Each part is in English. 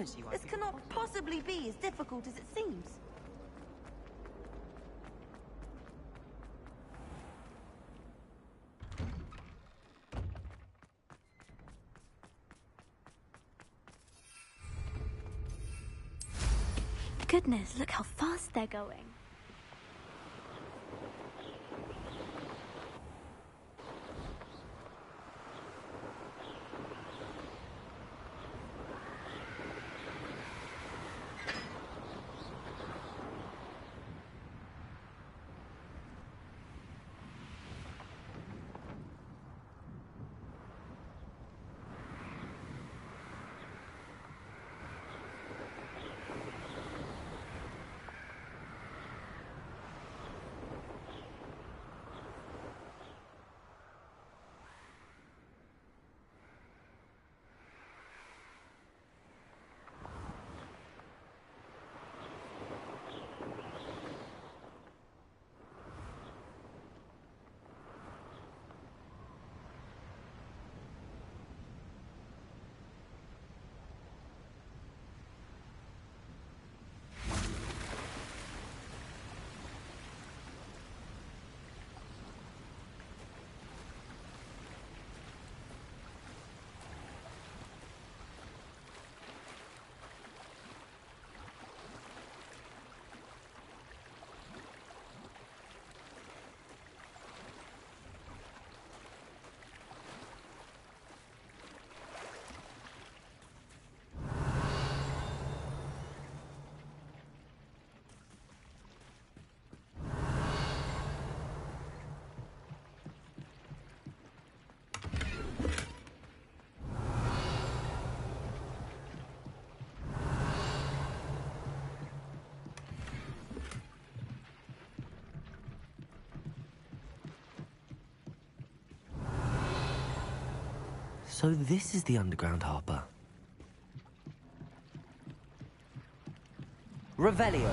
see why This cannot possibly be as difficult as it seems. Goodness, look how fast they're going. So this is the underground harbour. Revelio.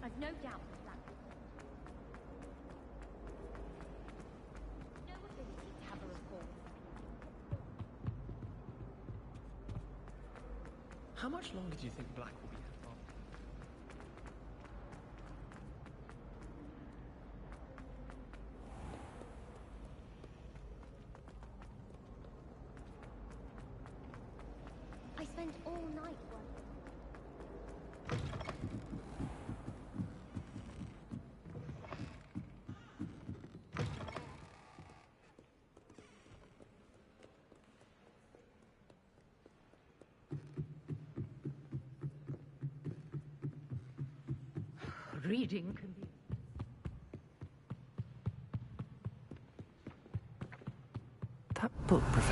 I've no doubt that Black no ability to have a rapport. How much longer do you think Black will be here for? I spent all night working. Reading can be...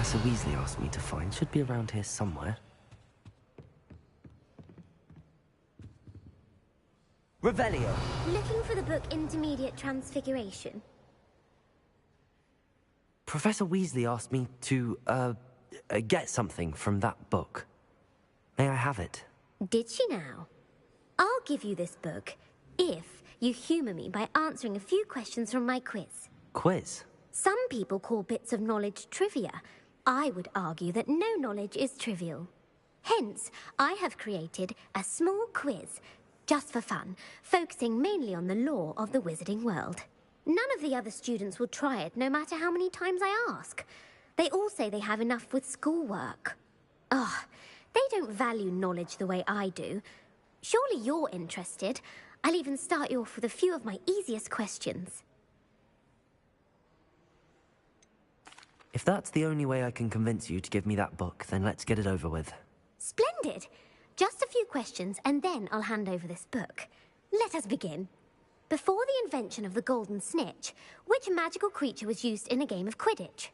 Professor Weasley asked me to find should be around here somewhere. Revelio! Looking for the book Intermediate Transfiguration? Professor Weasley asked me to, get something from that book. May I have it? Did she now? I'll give you this book if you humour me by answering a few questions from my quiz. Quiz? Some people call bits of knowledge trivia. I would argue that no knowledge is trivial. Hence, I have created a small quiz, just for fun, focusing mainly on the lore of the wizarding world. None of the other students will try it, no matter how many times I ask. They all say they have enough with schoolwork. Ugh, they don't value knowledge the way I do. Surely you're interested. I'll even start you off with a few of my easiest questions. If that's the only way I can convince you to give me that book, then let's get it over with. Splendid! Just a few questions, and then I'll hand over this book. Let us begin. Before the invention of the golden snitch, which magical creature was used in a game of Quidditch?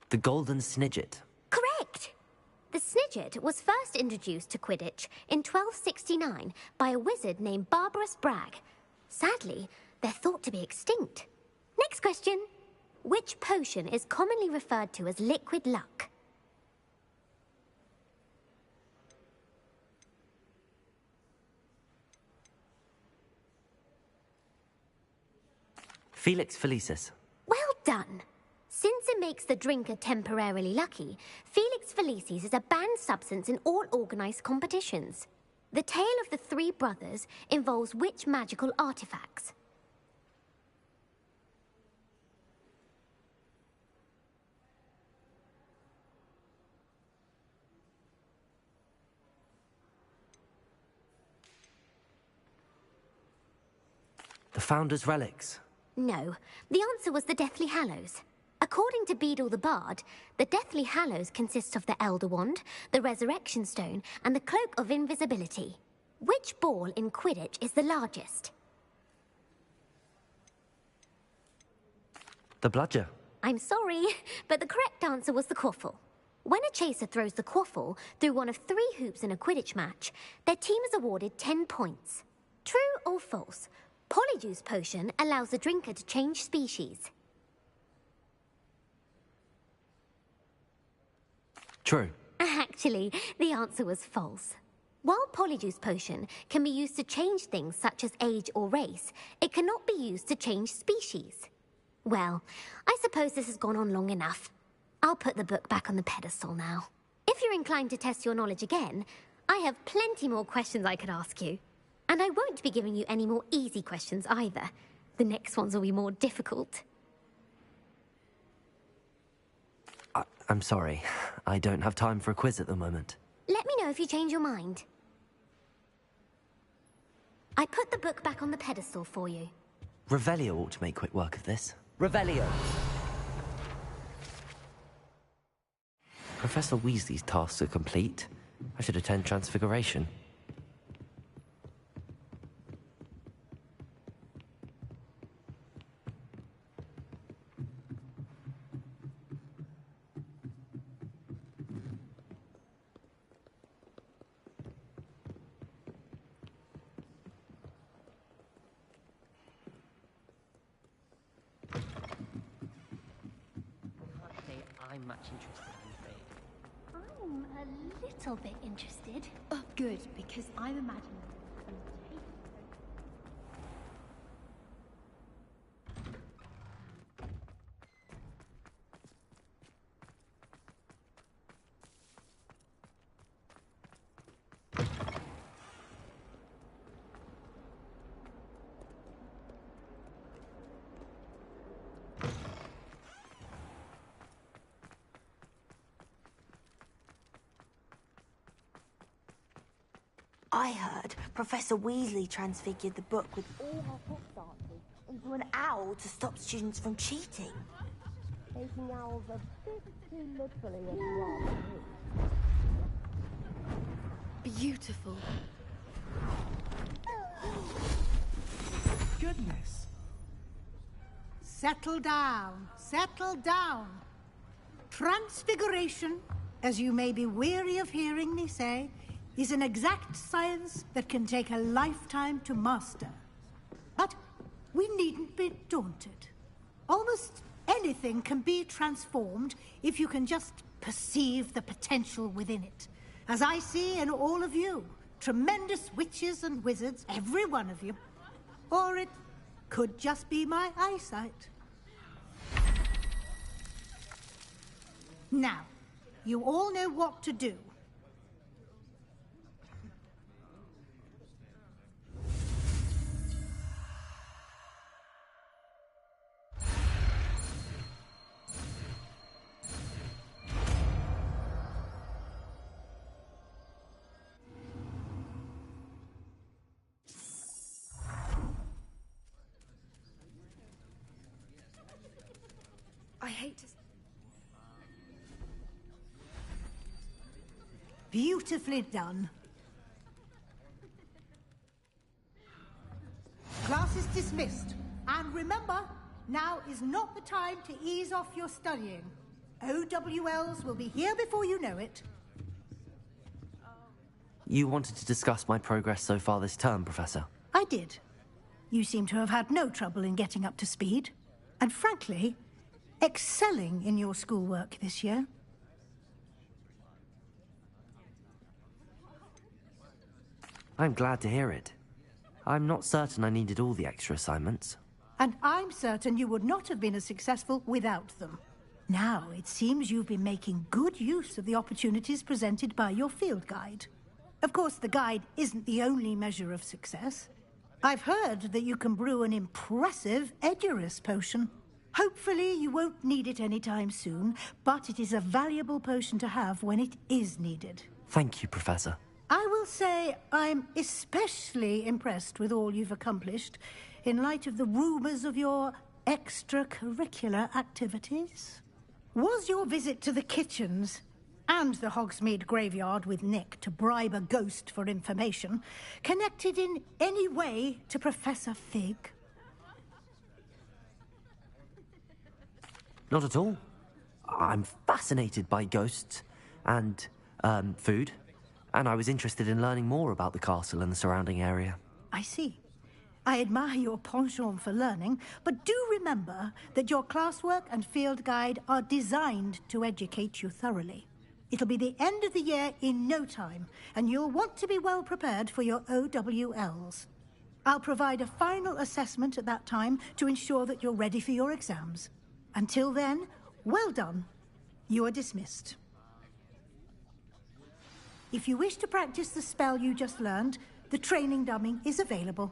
The Golden Snidget. Correct! The Snidget was first introduced to Quidditch in 1269 by a wizard named Barbarous Bragg. Sadly, they're thought to be extinct. Next question. Which potion is commonly referred to as liquid luck? Felix Felicis. Well done! Since it makes the drinker temporarily lucky, Felix Felicis is a banned substance in all organised competitions. The tale of the three brothers involves which magical artifacts? The Founder's Relics. No, the answer was the Deathly Hallows. According to Beadle the Bard, the Deathly Hallows consists of the Elder Wand, the Resurrection Stone, and the Cloak of Invisibility. Which ball in Quidditch is the largest? The Bludger. I'm sorry, but the correct answer was the Quaffle. When a chaser throws the Quaffle through one of 3 hoops in a Quidditch match, their team is awarded 10 points. True or false? Polyjuice Potion allows the drinker to change species. True. Actually, the answer was false. While Polyjuice Potion can be used to change things such as age or race, it cannot be used to change species. Well, I suppose this has gone on long enough. I'll put the book back on the pedestal now. If you're inclined to test your knowledge again, I have plenty more questions I could ask you. And I won't be giving you any more easy questions either. The next ones will be more difficult. I'm sorry. I don't have time for a quiz at the moment. Let me know if you change your mind. I put the book back on the pedestal for you. Revelio ought to make quick work of this. Revelio! Professor Weasley's tasks are complete. I should attend Transfiguration. I'm much interested, I'm afraid. I'm a little bit interested. Oh, good, because I'm imagining... I heard Professor Weasley transfigured the book with all her book answers into an owl to stop students from cheating. Taking owls a bit too literally as well. beautiful. Goodness. Settle down. Settle down. Transfiguration, as you may be weary of hearing me say, is an exact science that can take a lifetime to master. But we needn't be daunted. Almost anything can be transformed if you can just perceive the potential within it. As I see in all of you, tremendous witches and wizards, every one of you. Or it could just be my eyesight. Now, you all know what to do. I hate to... Beautifully done. Class is dismissed. And remember, now is not the time to ease off your studying. OWLs will be here before you know it. You wanted to discuss my progress so far this term, Professor? I did. You seem to have had no trouble in getting up to speed. And frankly, excelling in your schoolwork this year. I'm glad to hear it. I'm not certain I needed all the extra assignments. And I'm certain you would not have been as successful without them. Now, it seems you've been making good use of the opportunities presented by your field guide. Of course, the guide isn't the only measure of success. I've heard that you can brew an impressive Edurus potion. Hopefully, you won't need it anytime soon, but it is a valuable potion to have when it is needed. Thank you, Professor. I will say I'm especially impressed with all you've accomplished in light of the rumors of your extracurricular activities. Was your visit to the kitchens and the Hogsmeade graveyard with Nick to bribe a ghost for information connected in any way to Professor Fig? Not at all. I'm fascinated by ghosts and, food. And I was interested in learning more about the castle and the surrounding area. I see. I admire your penchant for learning, but do remember that your classwork and field guide are designed to educate you thoroughly. It'll be the end of the year in no time, and you'll want to be well prepared for your OWLs. I'll provide a final assessment at that time to ensure that you're ready for your exams. Until then, well done. You are dismissed. If you wish to practice the spell you just learned, the training dummy is available.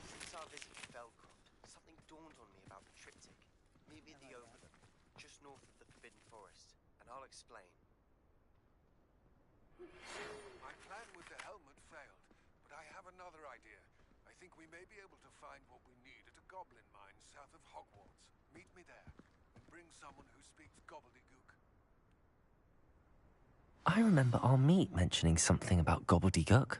Since our visit to Belcroft, something dawned on me about the triptych. Meet me at the overlook, just north of the Forbidden Forest, and I'll explain. My plan with the helmet failed, but I have another idea. I think we may be able to find what we need at a goblin mine south of Hogwarts. Meet me there, and bring someone who speaks gobbledygook. I remember our meet mentioning something about gobbledygook.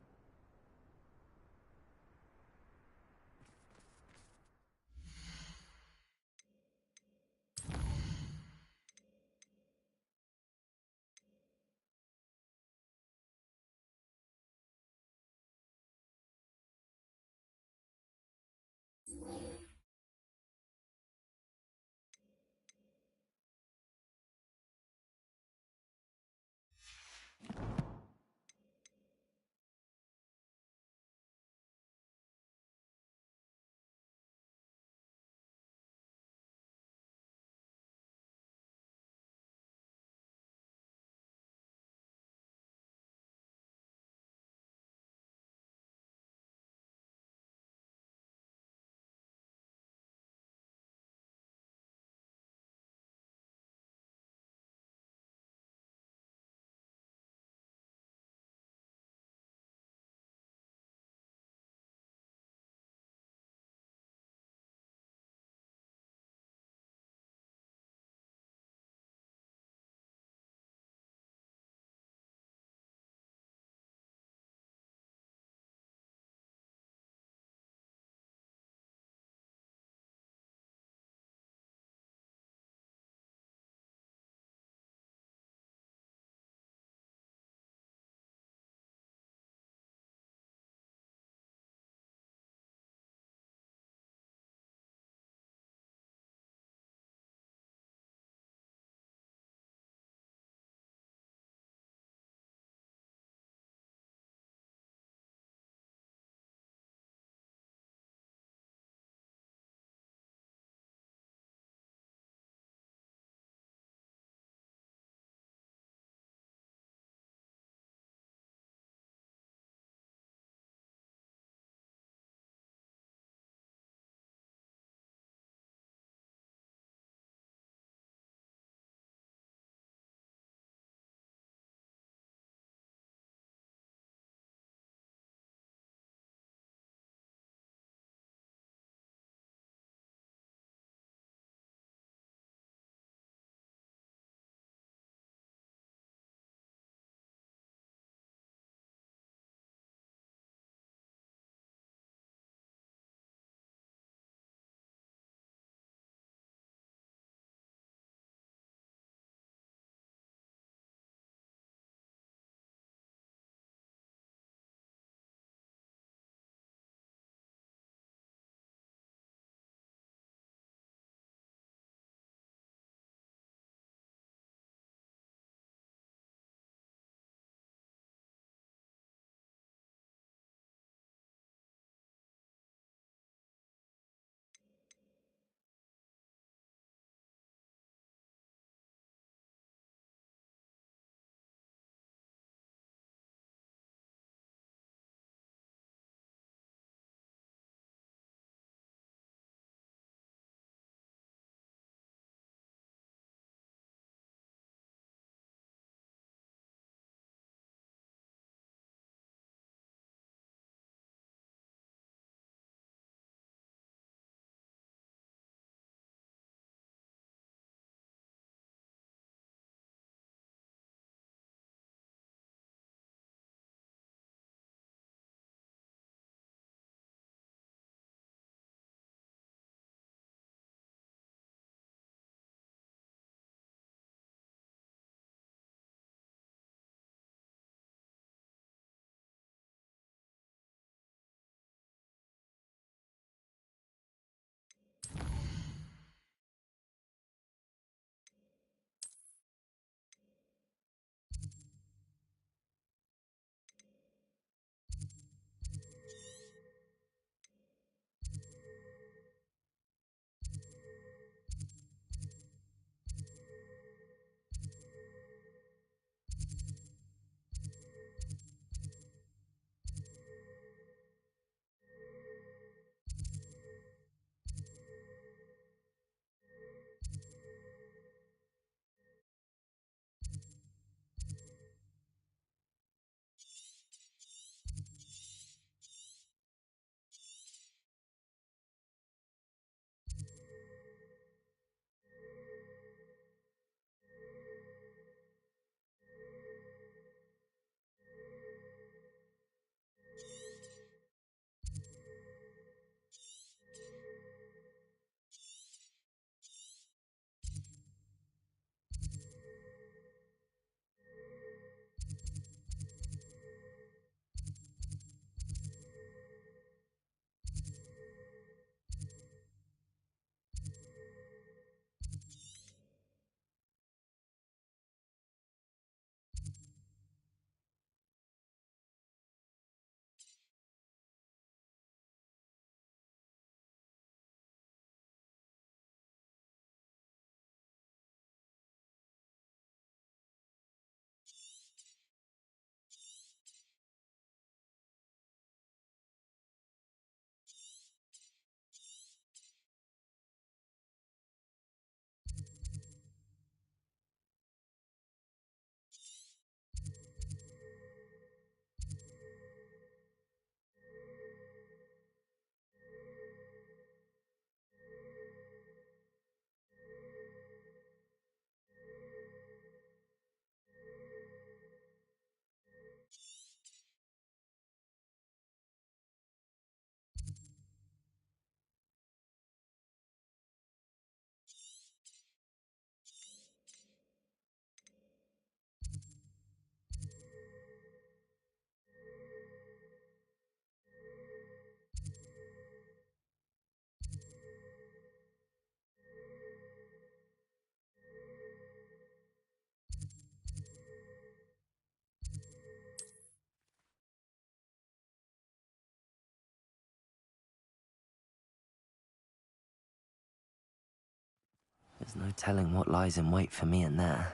There's no telling what lies in wait for me in there.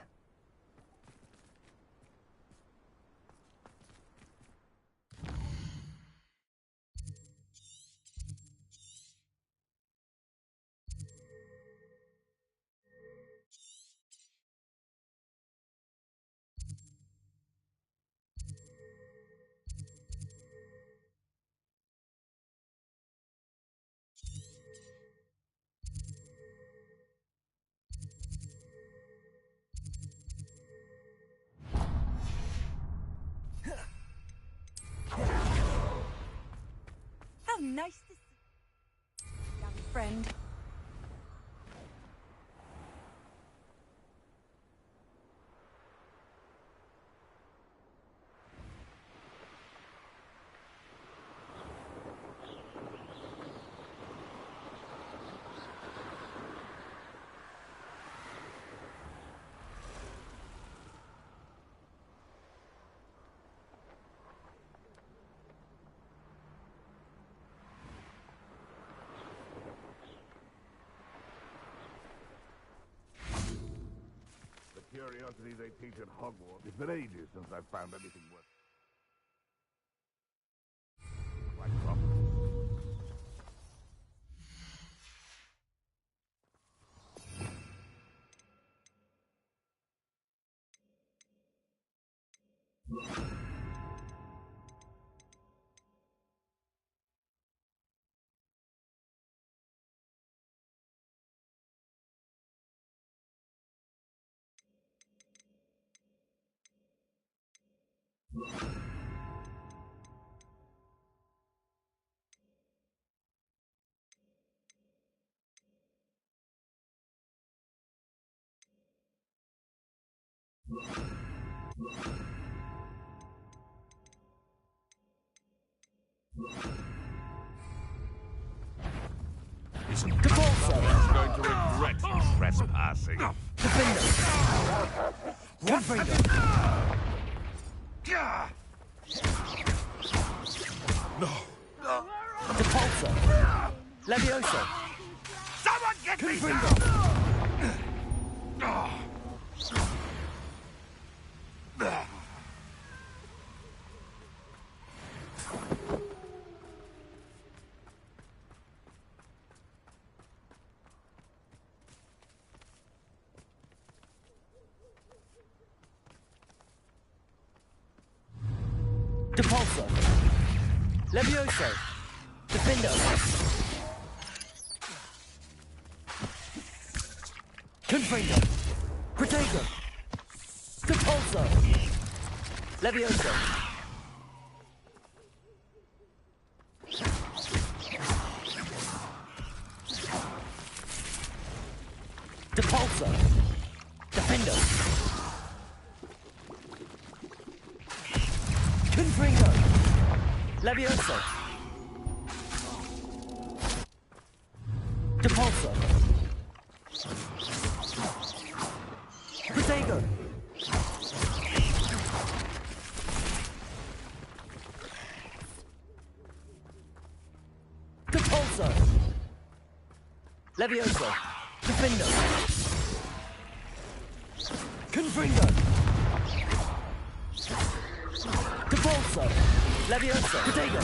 How nice to see you, young friend. Curiosity they teach at Hogwarts. It's been ages since I've found anything worth. Like rock. Someone's going to regret trespassing. No. Depulso! Levioso! Someone get me Depulso! Levioso! Defendo! Confringo! Protego! Depulso! Levioso! Depulso! Defendo! Confringo! Levioso! Depulso! Protego! Depulso! Levioso! Defendo! Confringo! Depulso! Levioso! Protego!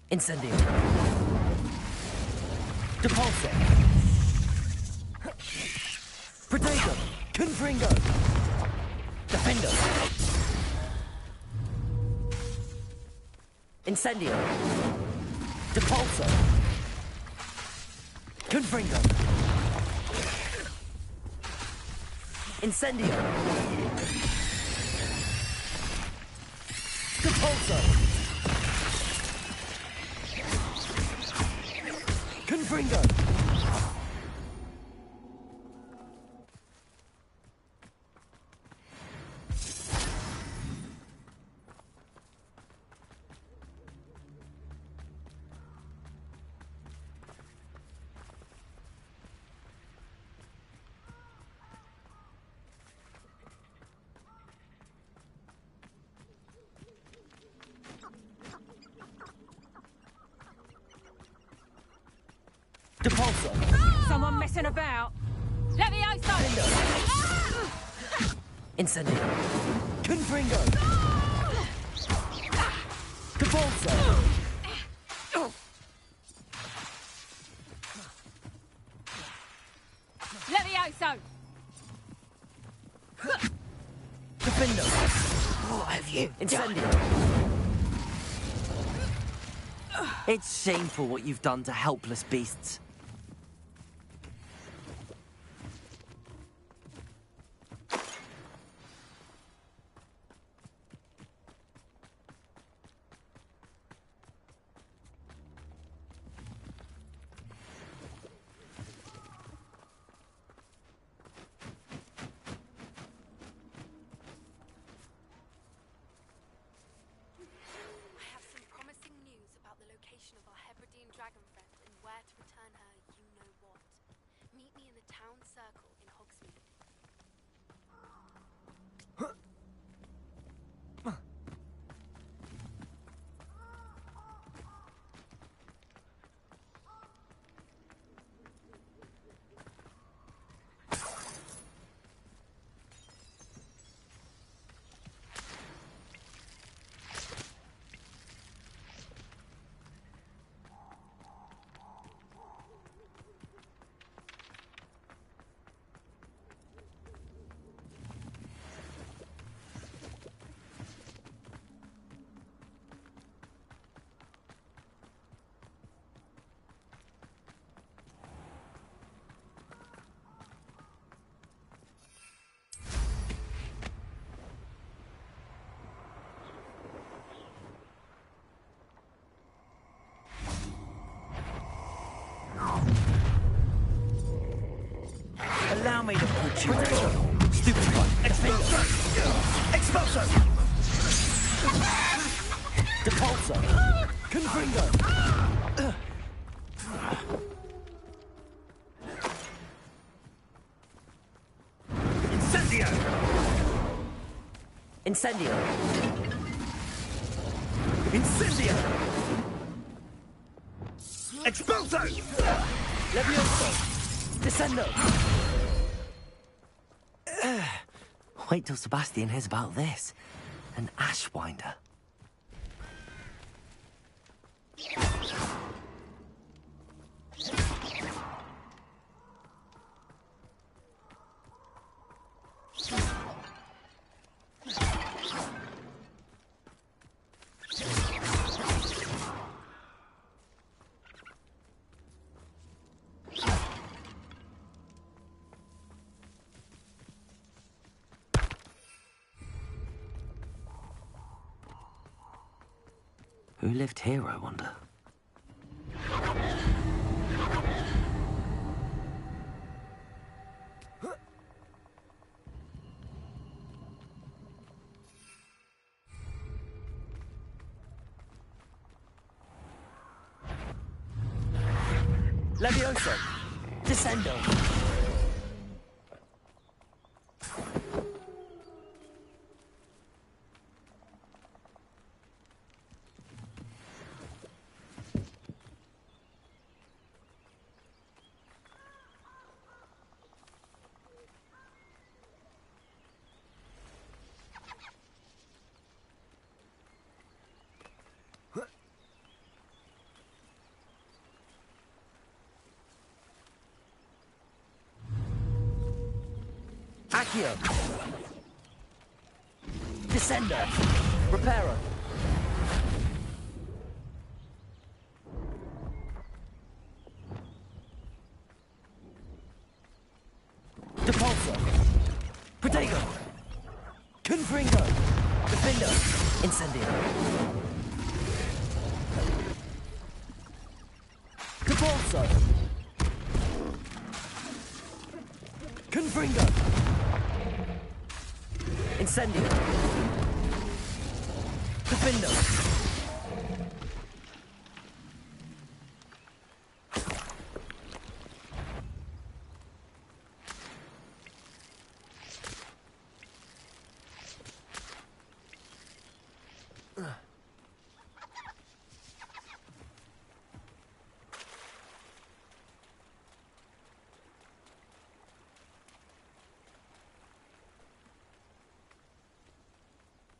Incendio. Depulso. Protego. Confringo. Defendo. Incendio. Depulso. Confringo. Incendio. Depulso. Confringo! Depulso! Someone messing about? Let me out! Incendio! Confringo! Depulso! Let me out! Defendo! What have you Incendio! It's shameful what you've done to helpless beasts. Dragon friend and where to return her, you know what. Meet me in the town circle in Hogsmeade. Allow me to put you down. Stupid one. Expulso! Expulso! Depulso! Confringo! Incendio! Incendio! Incendio! Expulso! Levioso! Descendo! Wait till Sebastian hears about this. An Ashwinder. Who lived here, I wonder? Levioso! Descendo! Accio! Descendo! Reparo! Depulso! Protego! Confringo! Defendo! Incendio! Depulso! Confringo! Incendio! Defendo!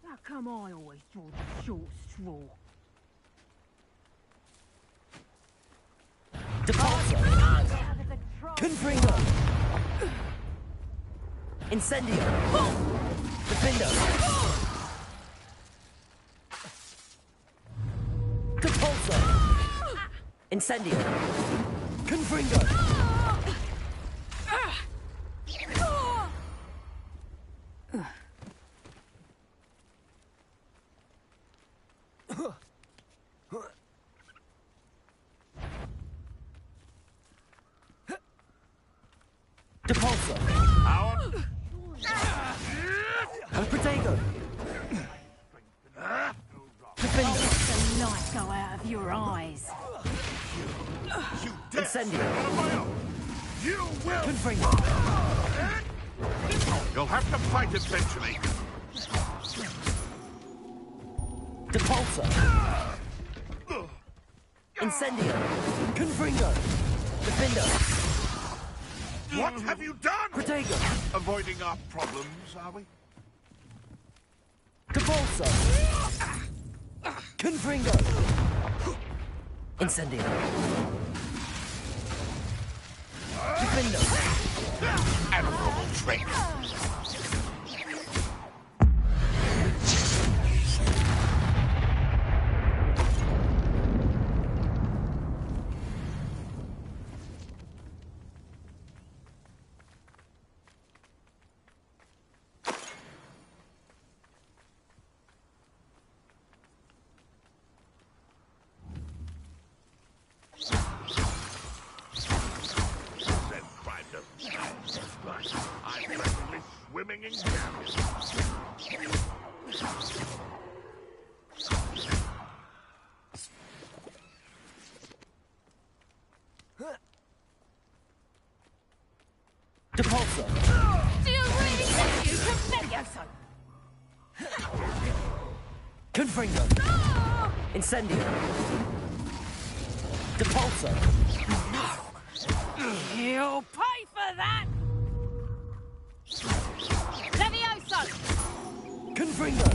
How come I always draw the short straw? Depulso! Confringo! Incendio! Defendo! Depulso! Incendio! Confringo! Depulso! Protego! Defendo! The light go out of your eyes. Incendio! You will! Confringo! You'll have to fight eventually. Depulso! Incendio! Confringo! Defendo! What have you done? Protego! Avoiding our problems, are we? Depulso! Confringo! Incendio! Defendo! Admirable trick. I'm presently swimming in gases. Depulso! Do you really think you can Levioso? Confringo! Incendio! Depulso! You'll pay for that! Levioso! Confringo!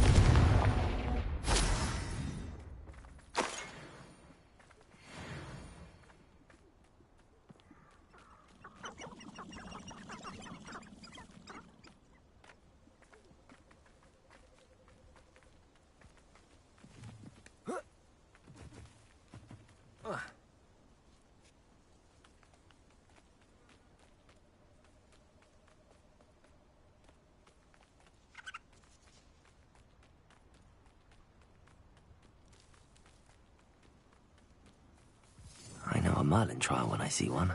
Merlin trial when I see one.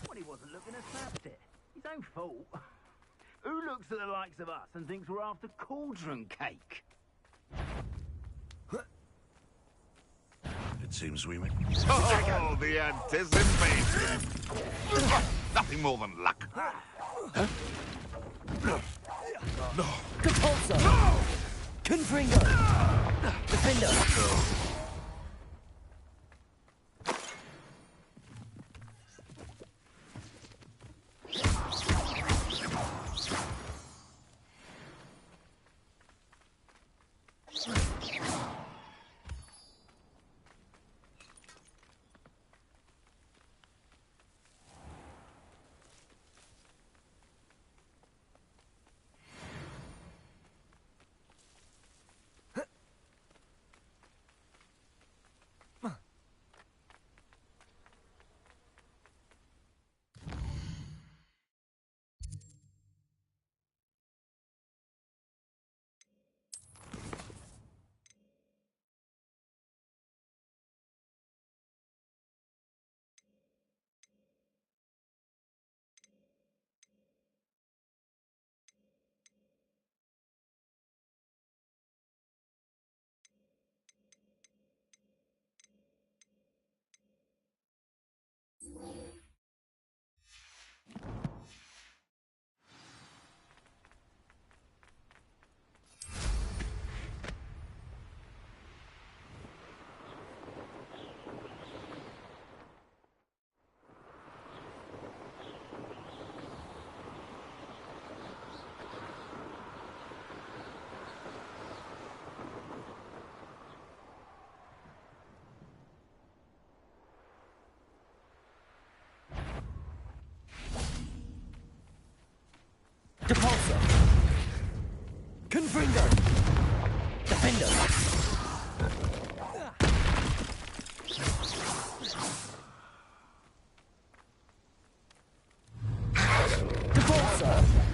Well, he wasn't looking at snapped it. His own fault. Who looks at the likes of us and thinks we're after cauldron cake? It seems we may... Oh, the anticipation! Nothing more than luck. Huh? Depulso! Confringo! Defender! Depulso! Confringo! Defender! Depulso!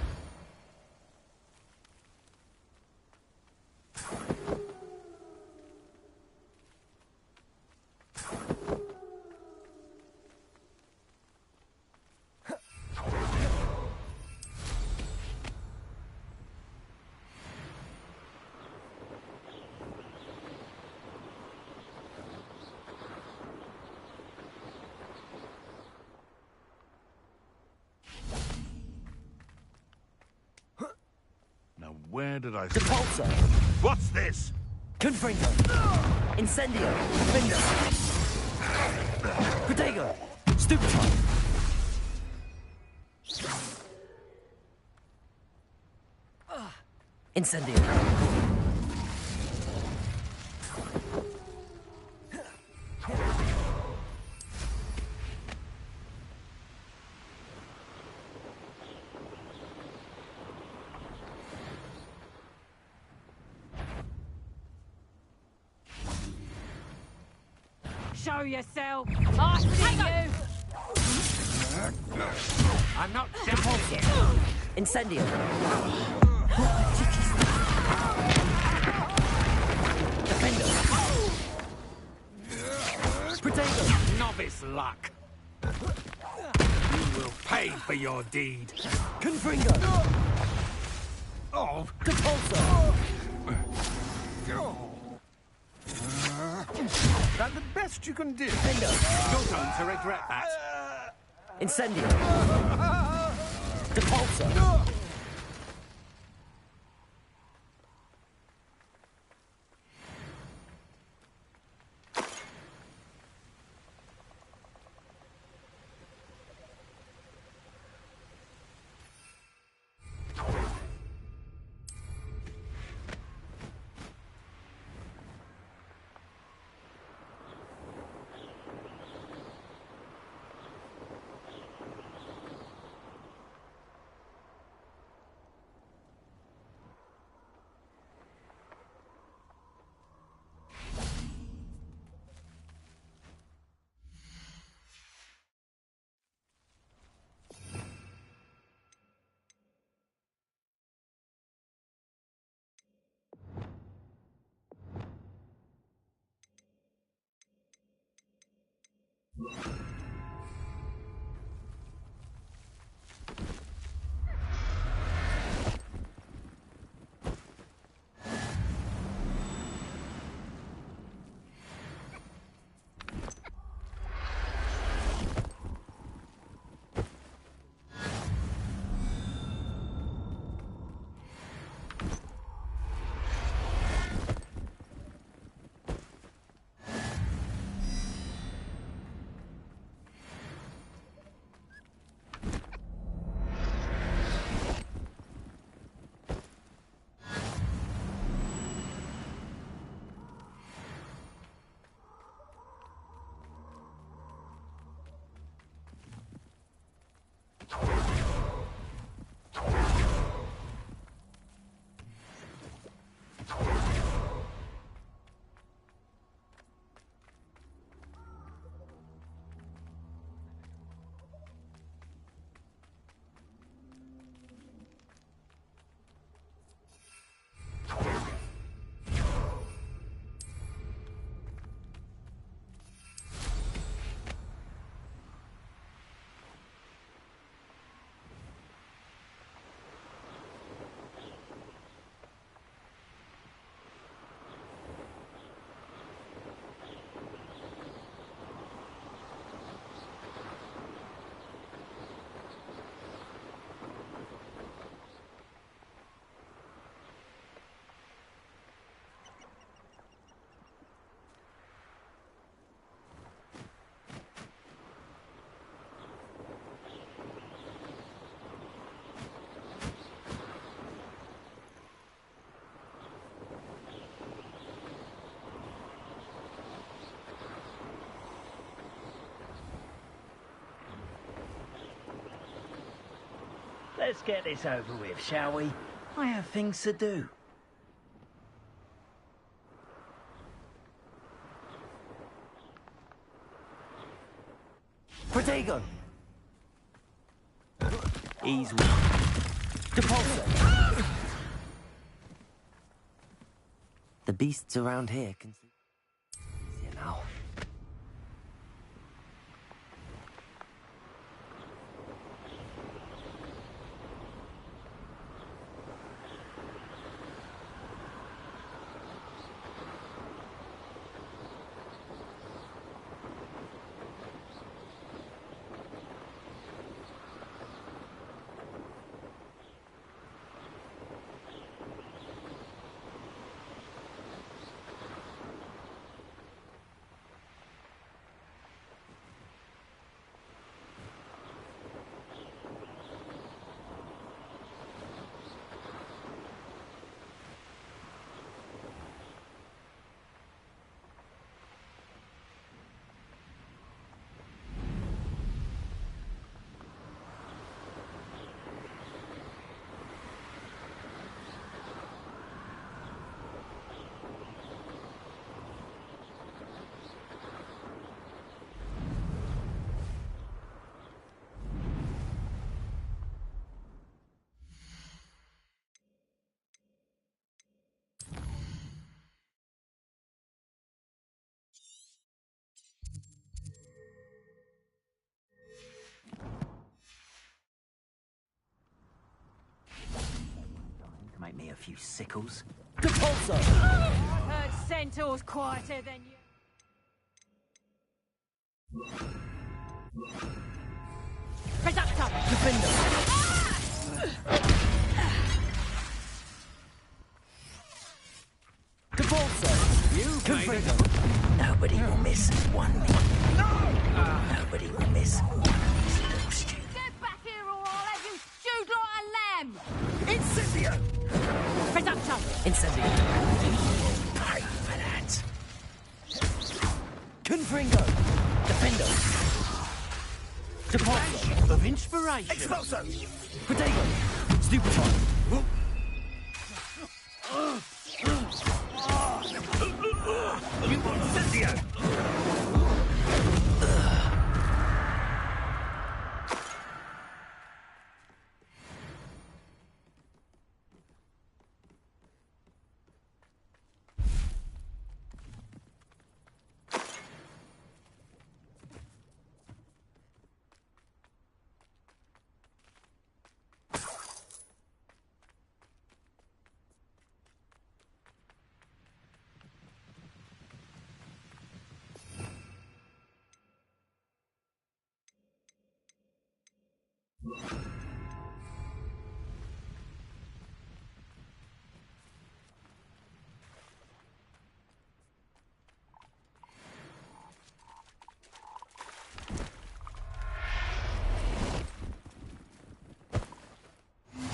Now, where did I... Depulso! What's this? Confringo! Incendio! Defender! Protego! Stupefy! Incendio! Show yourself! I see you! I'm not Depulso! Incendio! Defender! Protego! novice luck. You will pay for your deed. Confringo! Oh, Depulso! that the best you can do? Defender! You're going to regret that. Incendio! Depulso! Let's get this over with, shall we? I have things to do. Protego! He's weak. Depulso! The beasts around here can see easier now. Make me a few sickles. Depulso! Heard Centaur's quieter than you. Reductor! Defender! Depulso! You Confringo! Nobody will miss one minute. No! Nobody will miss one little stew. Get back here or I'll have you stewed like a lamb! Incendio! Reductor! Incendio! Pay for that. Confringo! Defender! Depulso! Of inspiration. Expulso! Protego! Stupefy! You incendio!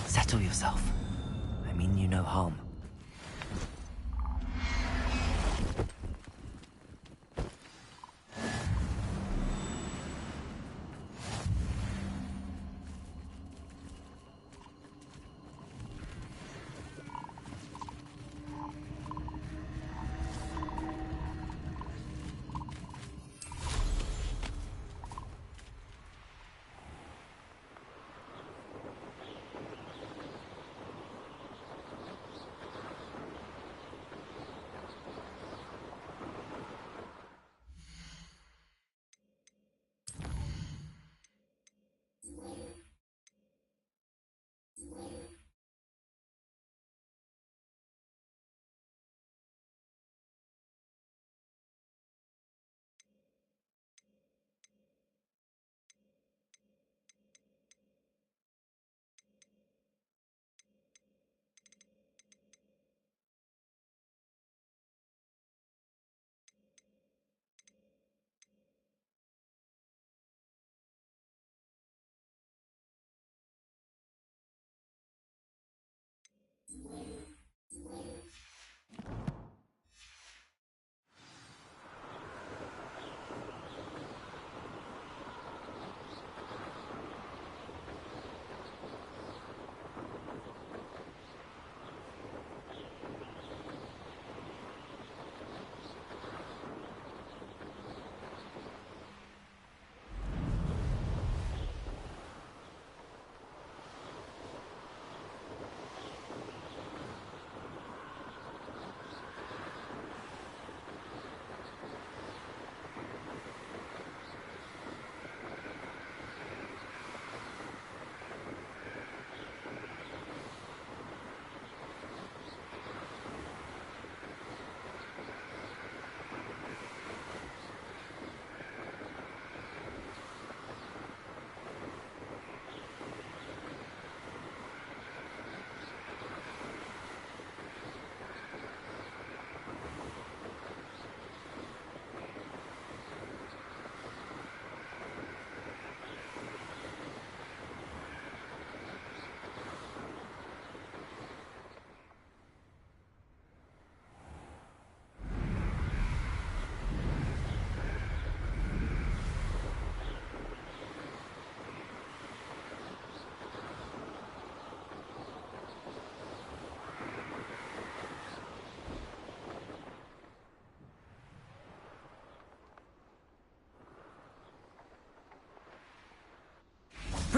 Settle yourself. I mean you no harm.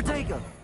Protego!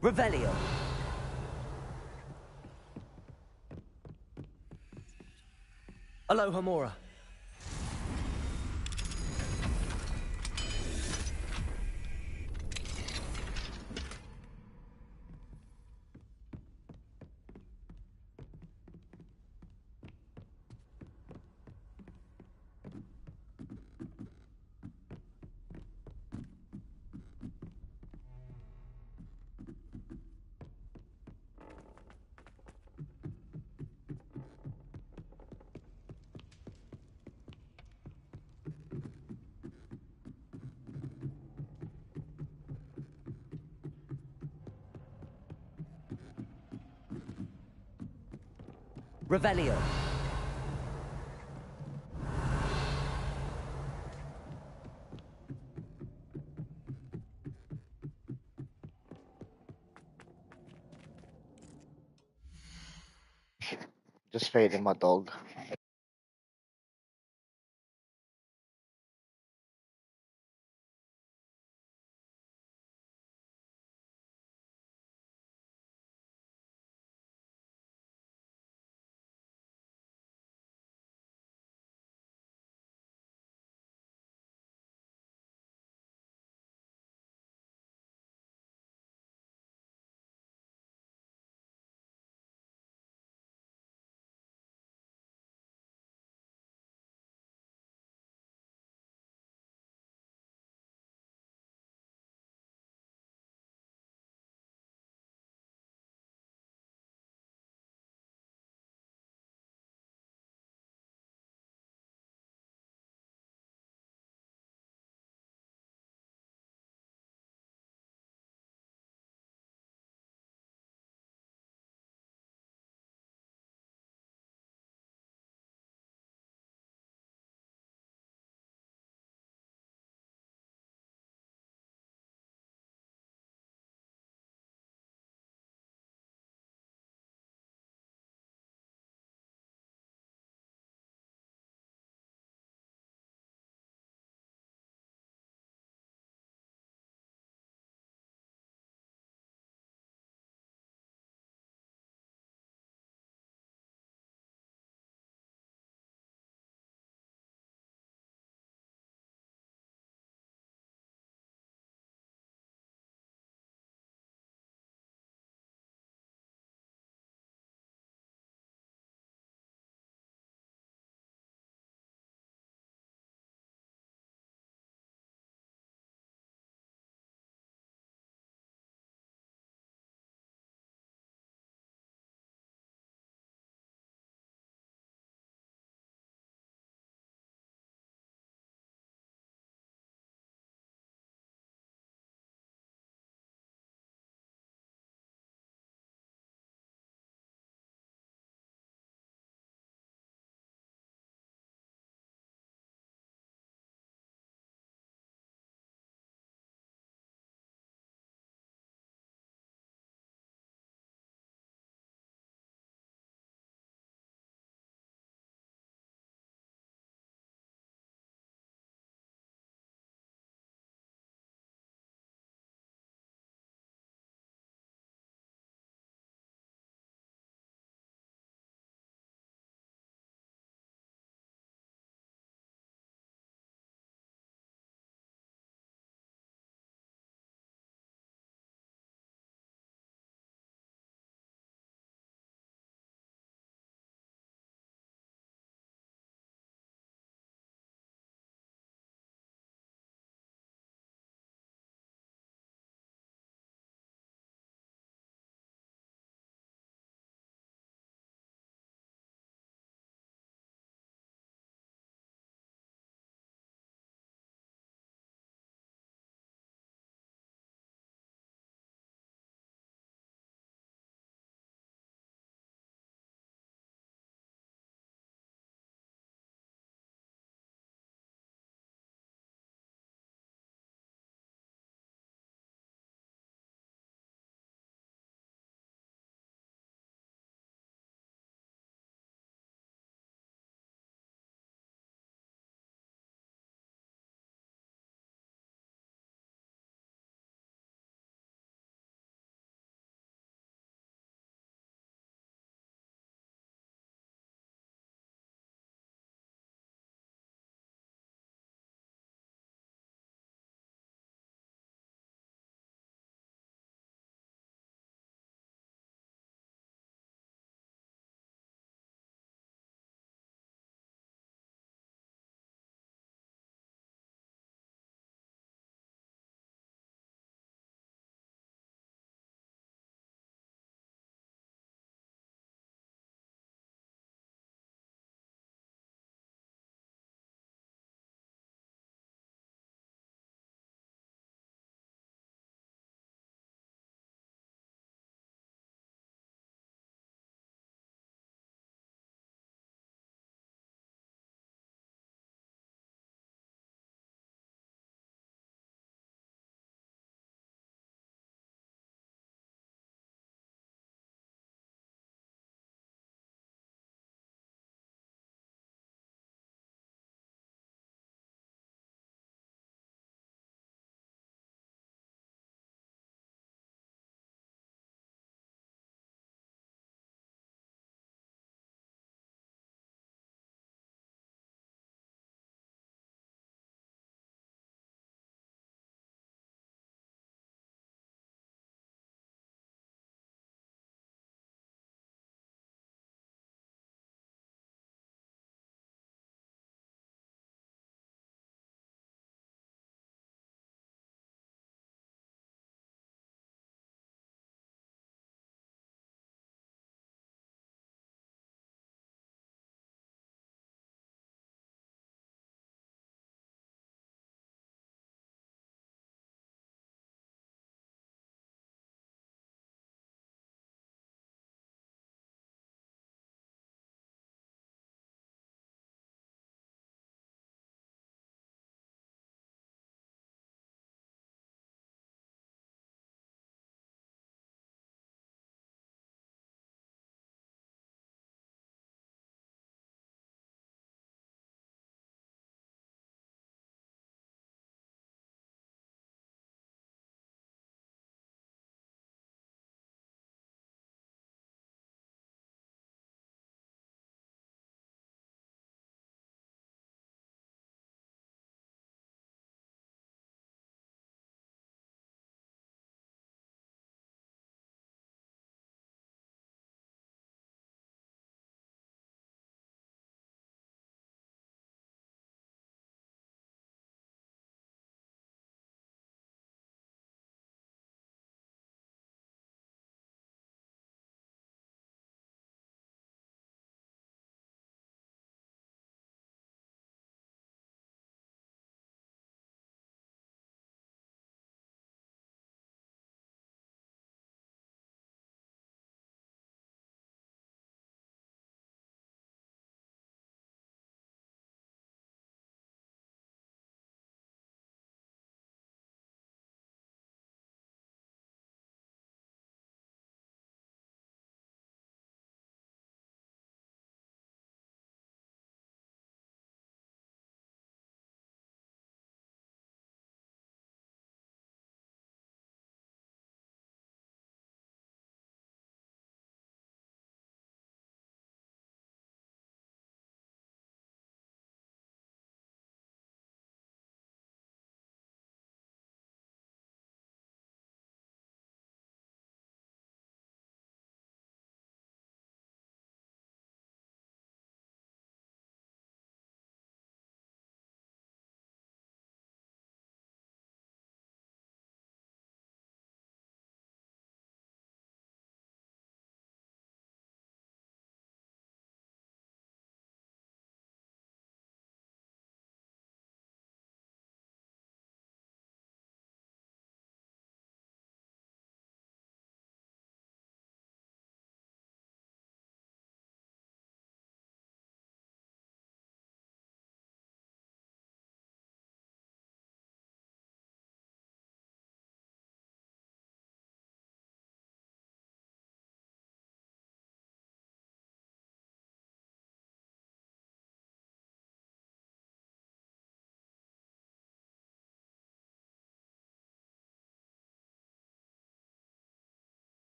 Revelio. Aloha Mora. Revelio. Just fade in my dog.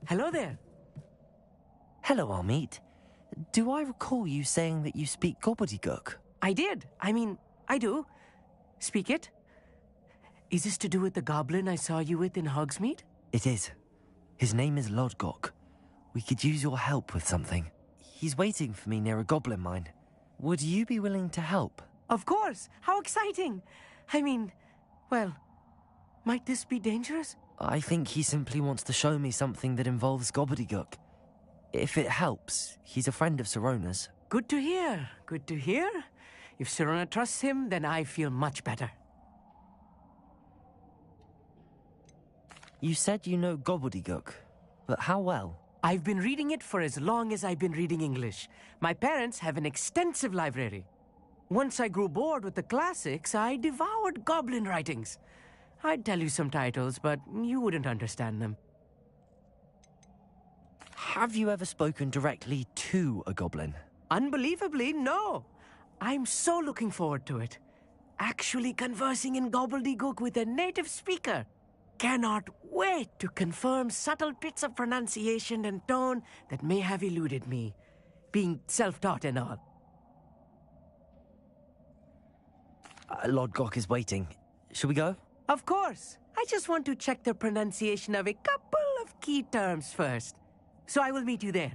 Hello there. Hello, Armeet. Do I recall you saying that you speak gobbledygook? I did. I mean, I do. Speak it. Is this to do with the goblin I saw you with in Hogsmeade? It is. His name is Lodgok. We could use your help with something. He's waiting for me near a goblin mine. Would you be willing to help? Of course. How exciting. I mean, well, might this be dangerous? I think he simply wants to show me something that involves gobbledygook. If it helps, he's a friend of Sirona's. Good to hear. Good to hear. If Sirona trusts him, then I feel much better. You said you know gobbledygook, but how well? I've been reading it for as long as I've been reading English. My parents have an extensive library. Once I grew bored with the classics, I devoured goblin writings. I'd tell you some titles, but you wouldn't understand them. Have you ever spoken directly to a goblin? Unbelievably, no. I'm so looking forward to it. Actually conversing in gobbledygook with a native speaker. Cannot wait to confirm subtle bits of pronunciation and tone that may have eluded me, being self-taught and all. Lodgok is waiting. Shall we go? Of course. I just want to check the pronunciation of a couple of key terms first. So I will meet you there.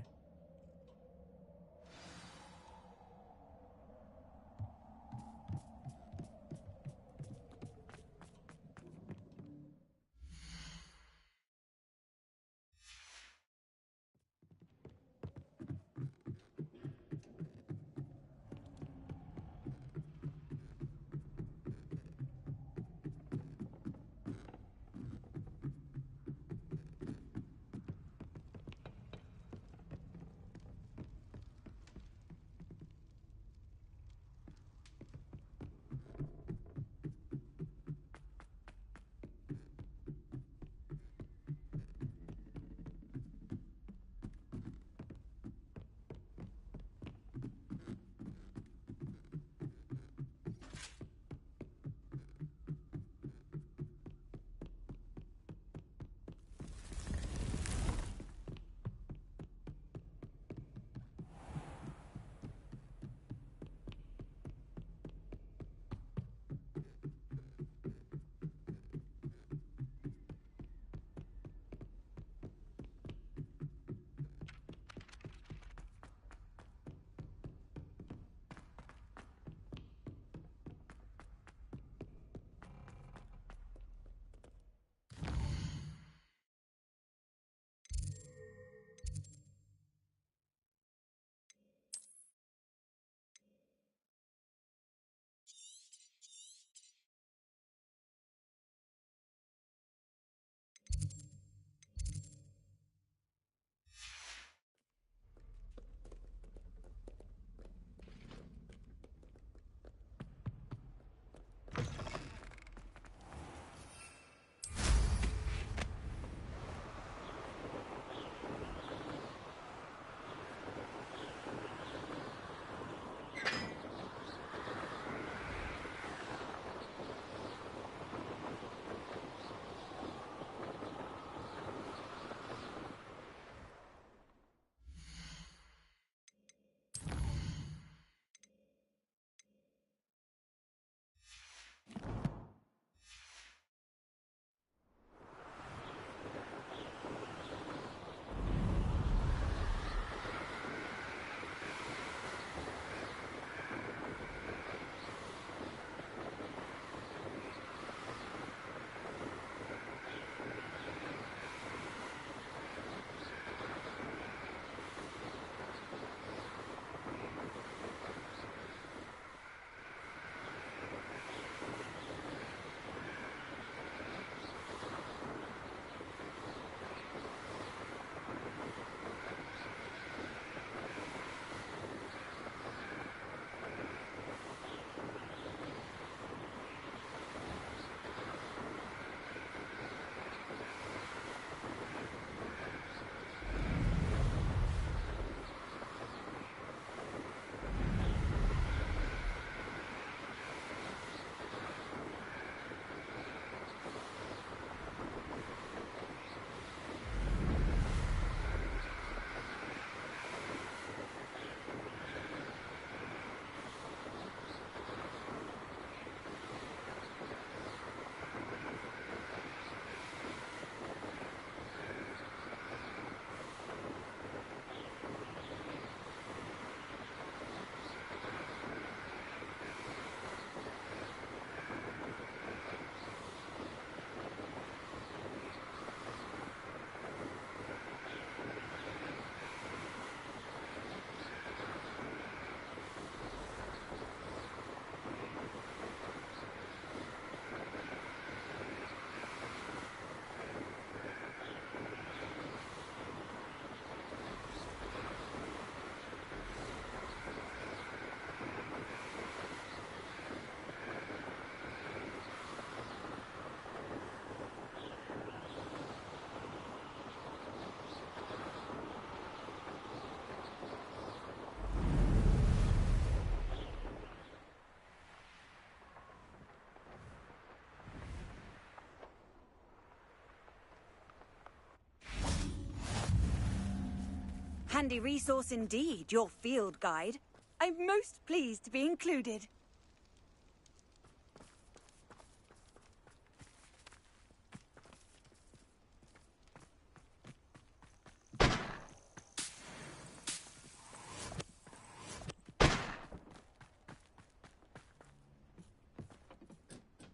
handy resource indeed, your field guide. I'm most pleased to be included.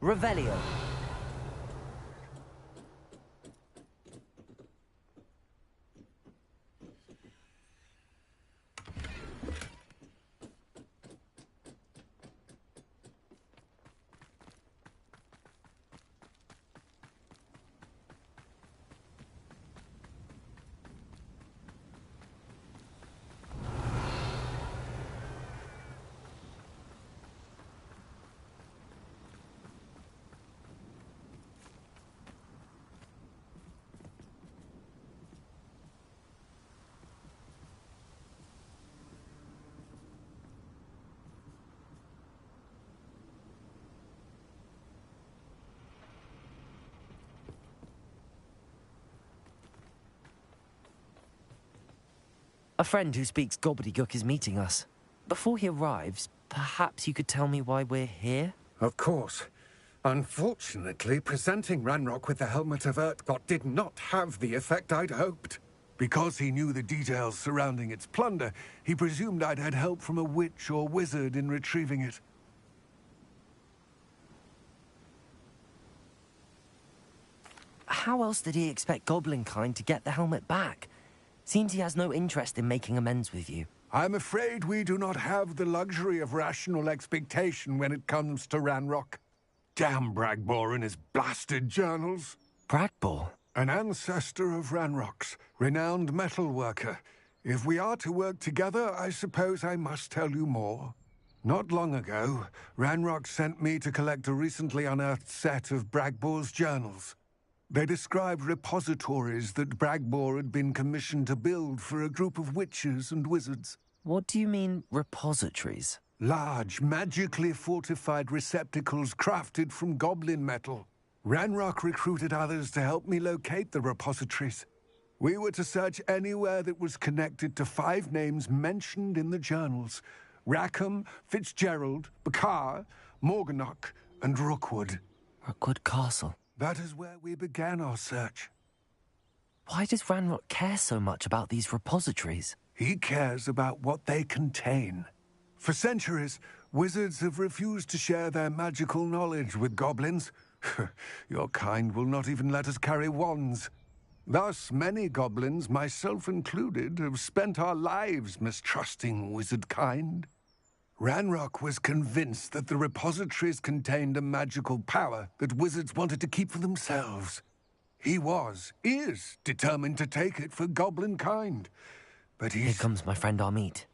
Revelio. A friend who speaks gobbledygook is meeting us. Before he arrives, perhaps you could tell me why we're here? Of course. Unfortunately, presenting Ranrock with the Helmet of Urtkot did not have the effect I'd hoped. Because he knew the details surrounding its plunder, he presumed I'd had help from a witch or wizard in retrieving it. How else did he expect Goblinkind to get the helmet back? Seems he has no interest in making amends with you. I'm afraid we do not have the luxury of rational expectation when it comes to Ranrock. Damn Bragbor and his blasted journals. Bragbor? An ancestor of Ranrock's, renowned metalworker. If we are to work together, I suppose I must tell you more. Not long ago, Ranrock sent me to collect a recently unearthed set of Bragbor's journals. They described repositories that Bragbor had been commissioned to build for a group of witches and wizards. What do you mean, repositories? Large, magically fortified receptacles crafted from goblin metal. Ranrock recruited others to help me locate the repositories. We were to search anywhere that was connected to 5 names mentioned in the journals: Rackham, Fitzgerald, Bakar, Morganach, and Rookwood. Rookwood Castle. That is where we began our search. Why does Ranrock care so much about these repositories? He cares about what they contain. For centuries, wizards have refused to share their magical knowledge with goblins. Your kind will not even let us carry wands. Thus, many goblins, myself included, have spent our lives mistrusting wizard kind. Ranrock was convinced that the repositories contained a magical power that wizards wanted to keep for themselves. He is determined to take it for goblin kind. But Here comes my friend Amit.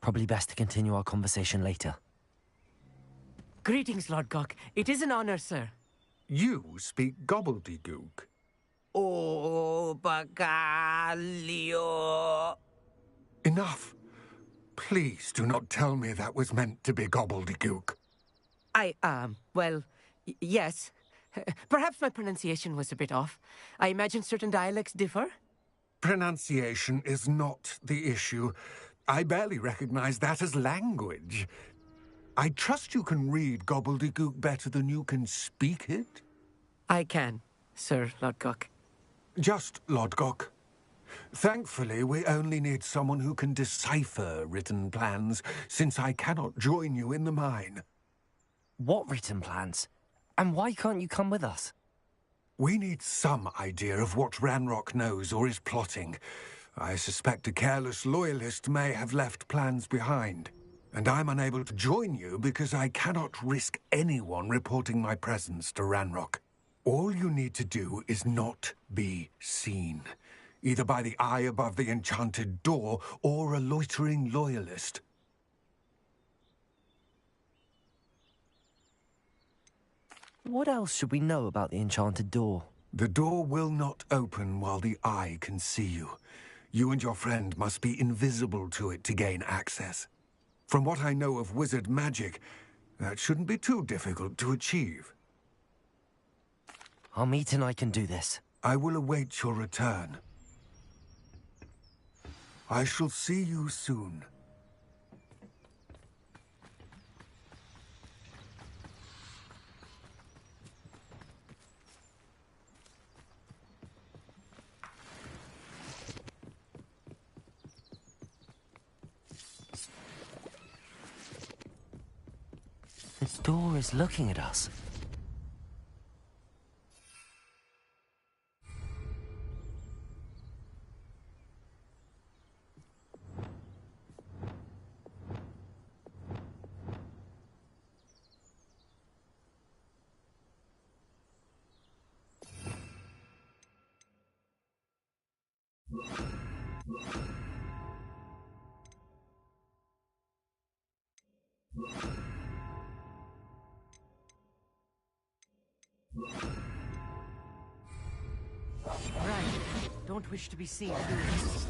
Probably best to continue our conversation later. Greetings, Lord Gok. It is an honor, sir. You speak gobbledygook. Oh, Bagalio. Enough. Please do not tell me that was meant to be gobbledygook. Yes. Perhaps my pronunciation was a bit off. I imagine certain dialects differ. Pronunciation is not the issue. I barely recognize that as language. I trust you can read gobbledygook better than you can speak it? I can, Sir Lodgok. Just Lodgok. Thankfully, we only need someone who can decipher written plans, since I cannot join you in the mine. What written plans? And why can't you come with us? We need some idea of what Ranrock knows or is plotting. I suspect a careless loyalist may have left plans behind. And I'm unable to join you because I cannot risk anyone reporting my presence to Ranrock. All you need to do is not be seen, either by the eye above the enchanted door or a loitering loyalist. What else should we know about the enchanted door? The door will not open while the eye can see you. You and your friend must be invisible to it to gain access. From what I know of wizard magic, that shouldn't be too difficult to achieve. Amit and I can do this. I will await your return. I shall see you soon. This door is looking at us. Right. Don't wish to be seen doing this.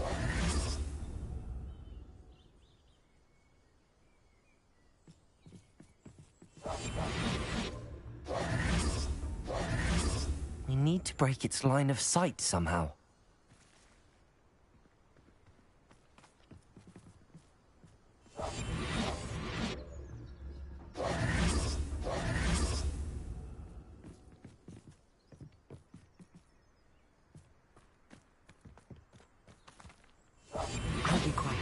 We need to break its line of sight somehow. I'll be quiet.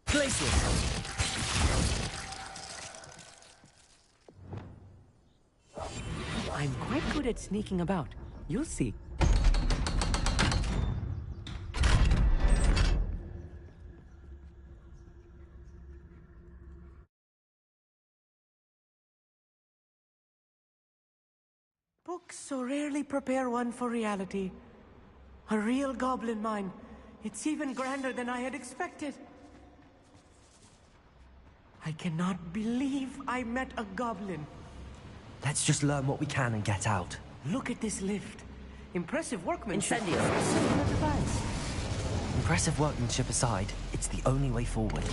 Places. I'm quite good at sneaking about. You'll see. Books so rarely prepare one for reality. A real goblin mine. It's even grander than I had expected. I cannot believe I met a goblin. Let's just learn what we can and get out. Look at this lift. Impressive workmanship. Incendio. for a similar device. Impressive workmanship aside, it's the only way forward.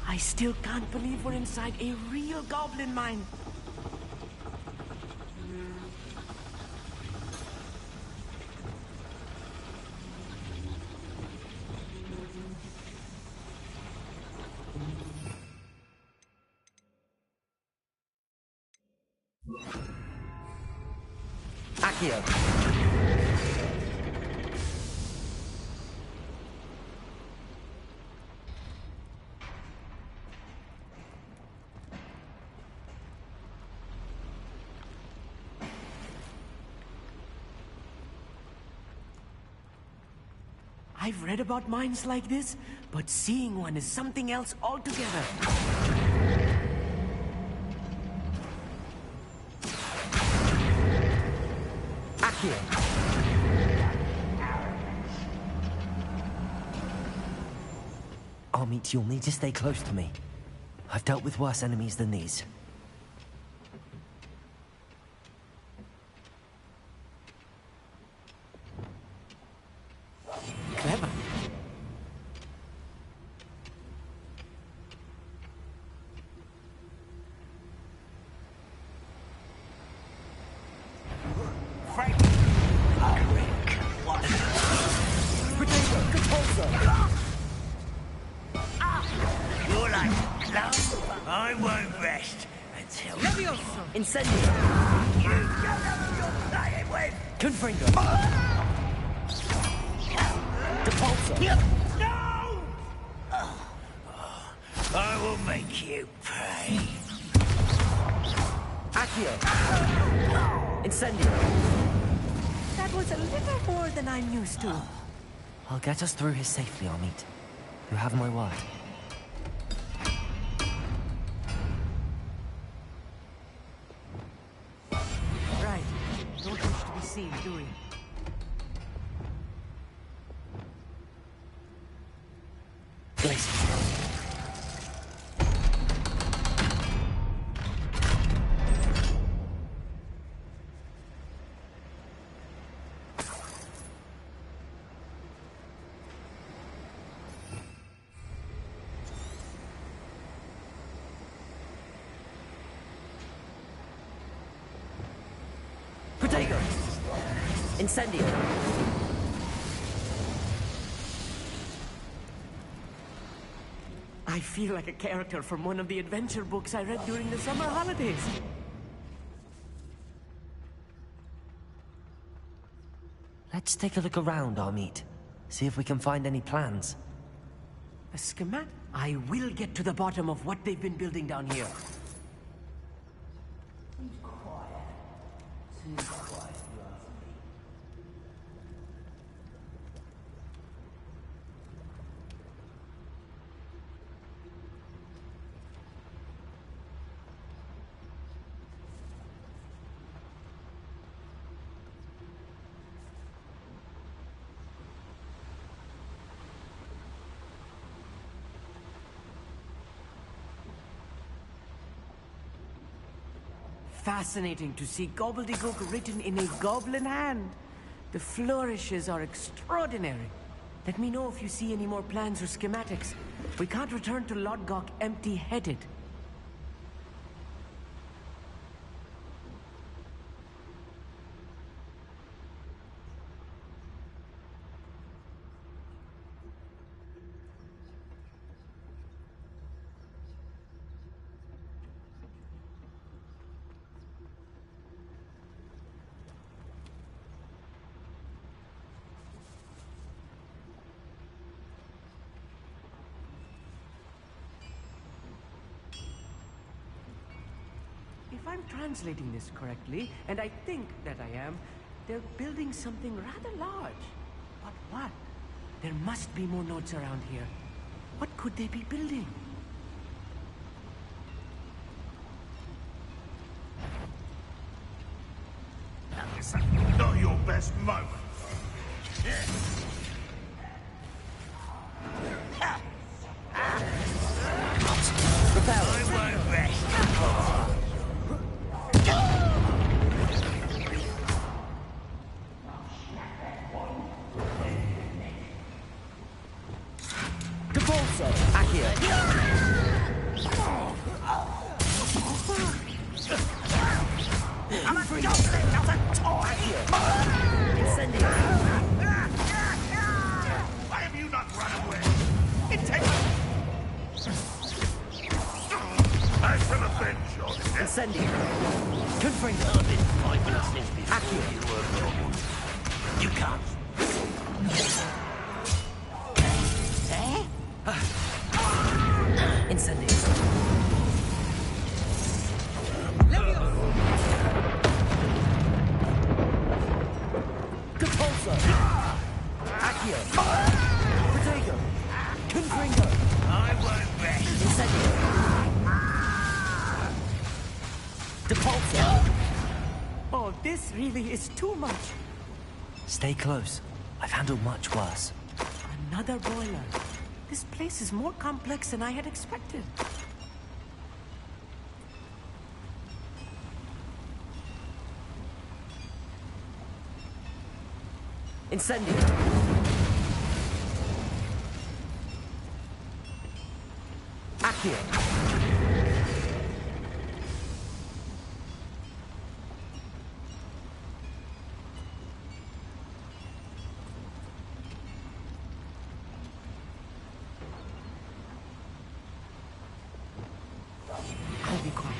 I still can't believe we're inside a real goblin mine. Accio. I've read about mines like this, but seeing one is something else altogether. Accio. Armeet, you'll need to stay close to me. I've dealt with worse enemies than these. Clever. You're like a clown. I won't rest until... Levioso! Incendio. You don't know who you're playing with! Confringo. Depulso. No! I will make you pay. Accio. Incendio. That was a little more than I'm used to. I'll get us through here safely, Amit. You have my word. Right. Don't wish to be seen, do we? Protego! Incendio! I feel like a character from one of the adventure books I read during the summer holidays. Let's take a look around, Amit. See if we can find any plans. A schematic? I will get to the bottom of what they've been building down here. Fascinating to see gobbledygook written in a goblin hand. The flourishes are extraordinary. Let me know if you see any more plans or schematics. We can't return to Lodgok empty-headed. If I'm translating this correctly, and I think that I am, they're building something rather large. But what? There must be more nodes around here. What could they be building? Not your best moment. I won't rest. Depulso! Accio! I'm a goblin, not a toy! Incendio! Why have you not run away? It takes... I shall avenge your death. Incendio! Confringo! Accio! You can't. Incendio! Depulso! Accio! Protego! Confringo! I won't rest. Incendio! Depulso! Oh, this really is too much. Stay close. I've handled much worse. Another boiler. This place is more complex than I had expected. Incendio! Accio! I'll be quiet.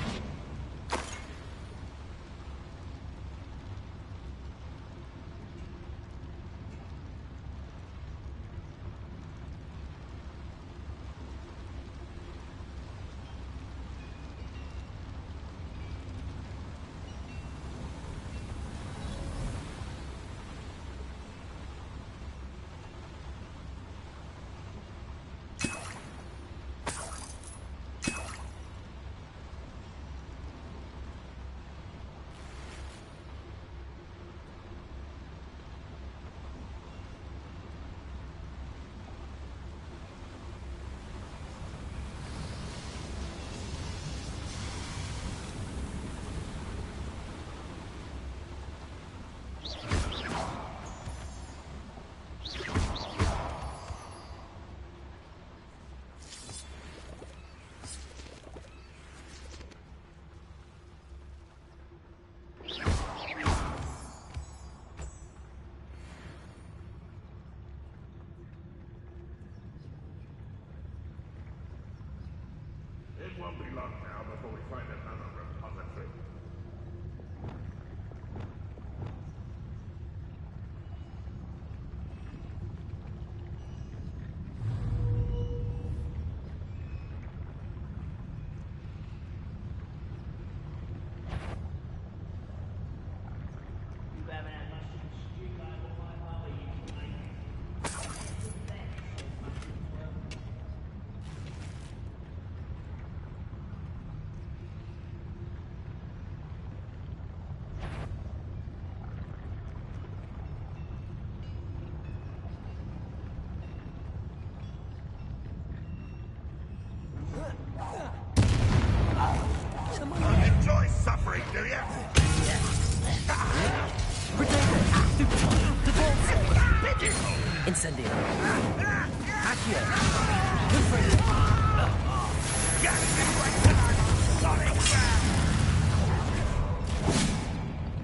won't be long now before we find another repository. Enjoy suffering, do you? Incendio. Accio.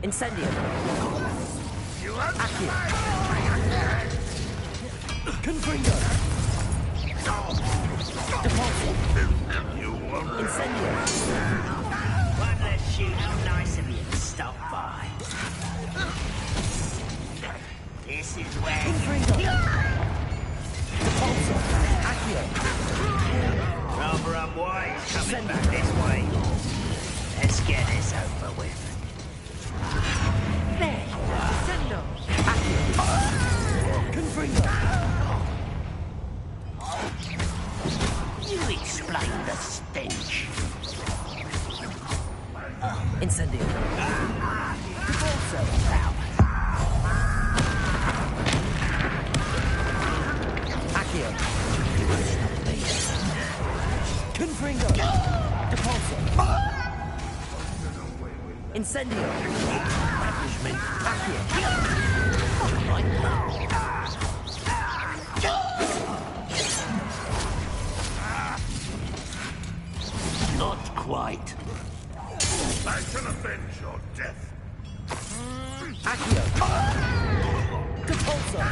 Incendio. Accio. Confringo. Deposit. Incendio. Won't let you. How nice of you to stop by. This is where Deposit. Accio. rather unwise coming back this way. Let's get this over with. There you are. Sendo. Confringo. You explain the stench. Incendio. Deposit. Accio. Confringo. Deposit. Incendio. Management. Accio. Not quite. I shall avenge your death. Accio. Deposit.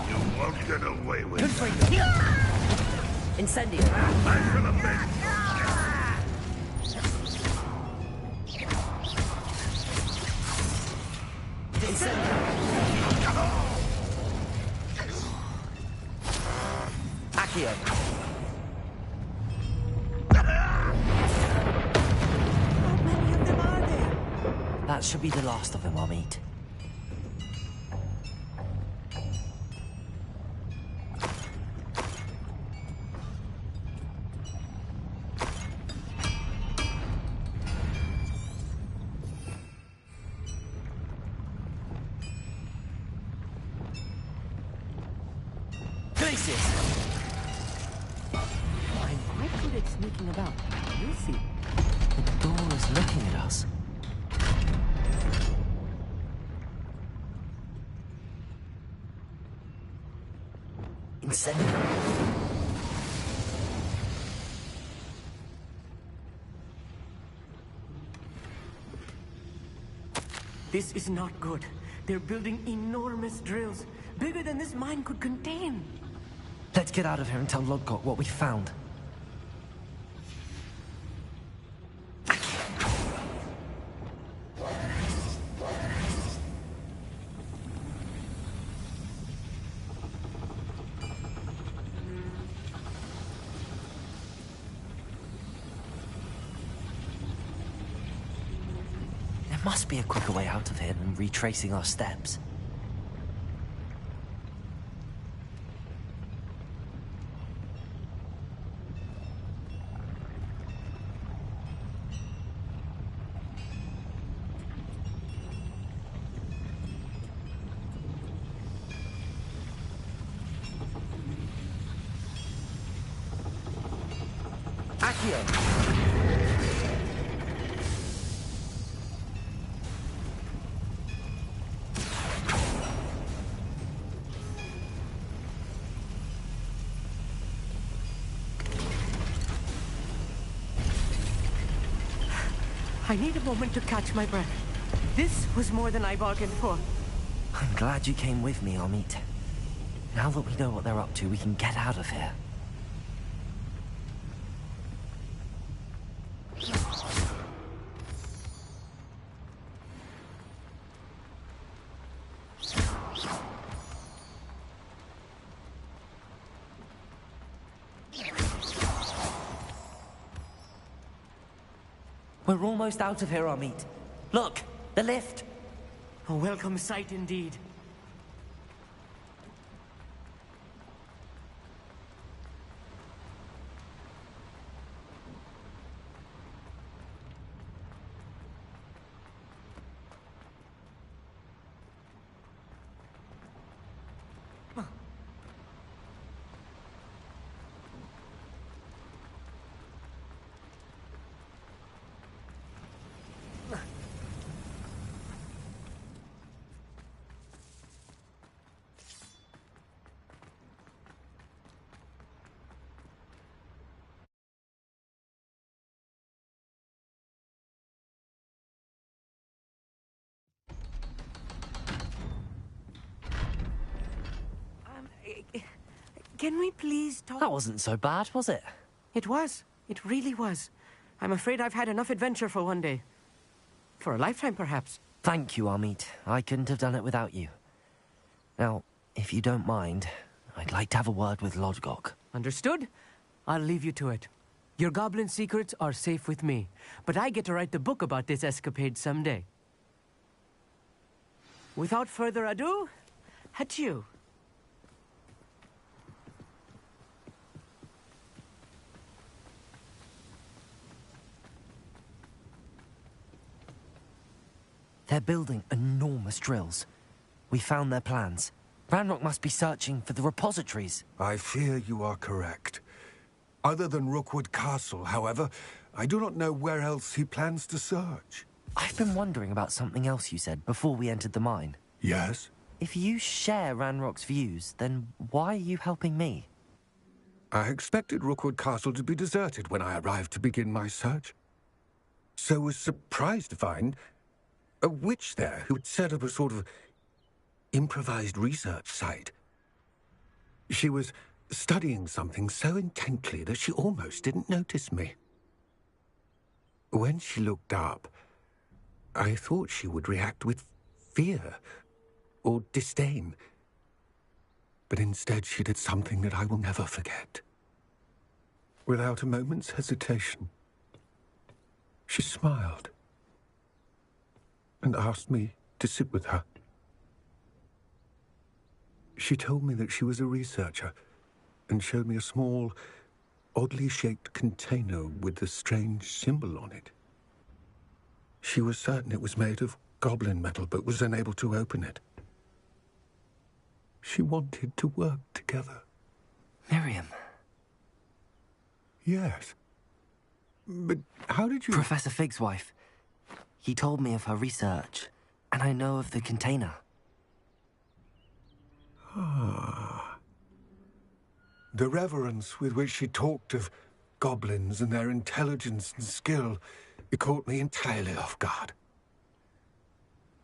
You won't get away with Confringo. Incendio. I shall avenge your Incendio. Accio. That should be the last of them I'll meet. Gracious! I'm quite good at sneaking about. You'll see. The door is looking at us. Incendio. This is not good. They're building enormous drills, bigger than this mine could contain. Let's get out of here and tell Lodgok what we found. There must be a quicker way out of here than retracing our steps. Accio. I need a moment to catch my breath. This was more than I bargained for. I'm glad you came with me, Amit. Now that we know what they're up to, we can get out of here. We're almost out of here, Amit. Look, the lift. A welcome sight indeed. Can we please talk? That wasn't so bad, was it? It was. It really was. I'm afraid I've had enough adventure for one day. For a lifetime, perhaps. Thank you, Amit. I couldn't have done it without you. Now, if you don't mind, I'd like to have a word with Lodgok. Understood? I'll leave you to it. Your goblin secrets are safe with me, but I get to write the book about this escapade someday. Without further ado, adieu. They're building enormous drills. We found their plans. Ranrock must be searching for the repositories. I fear you are correct. Other than Rookwood Castle, however, I do not know where else he plans to search. I've been wondering about something else you said before we entered the mine. Yes? If you share Ranrock's views, then why are you helping me? I expected Rookwood Castle to be deserted when I arrived to begin my search. So was surprised to find a witch there who had set up a sort of improvised research site. She was studying something so intently that she almost didn't notice me. When she looked up, I thought she would react with fear or disdain. But instead she did something that I will never forget. Without a moment's hesitation, she smiled and asked me to sit with her. She told me that she was a researcher and showed me a small, oddly shaped container with a strange symbol on it. She was certain it was made of goblin metal, but was unable to open it. She wanted to work together. Miriam. Yes. But how did you... Professor Fig's wife. He told me of her research, and I know of the container. Ah. The reverence with which she talked of goblins and their intelligence and skill, it caught me entirely off guard.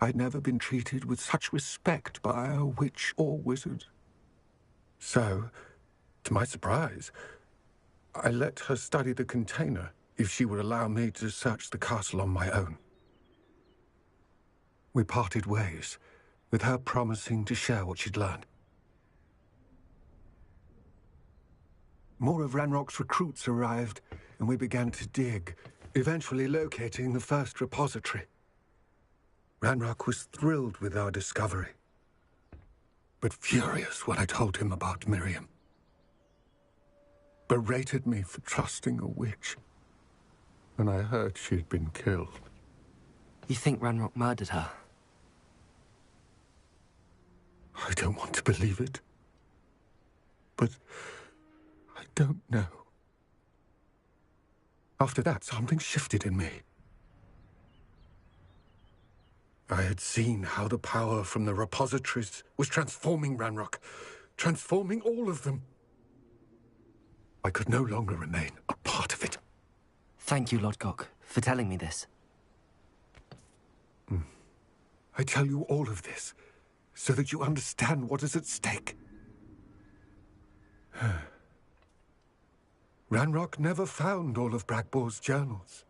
I'd never been treated with such respect by a witch or wizard. So, to my surprise, I let her study the container if she would allow me to search the castle on my own. We parted ways, with her promising to share what she'd learned. More of Ranrock's recruits arrived, and we began to dig, eventually locating the first repository. Ranrock was thrilled with our discovery, but furious when I told him about Miriam. Berated me for trusting a witch, and I heard she'd been killed. You think Ranrock murdered her? I don't want to believe it, but I don't know. After that, something shifted in me. I had seen how the power from the repositories was transforming Ranrock, transforming all of them. I could no longer remain a part of it. Thank you, Lodgok, for telling me this. I tell you all of this so that you understand what is at stake. Ranrock never found all of Bragbor's journals,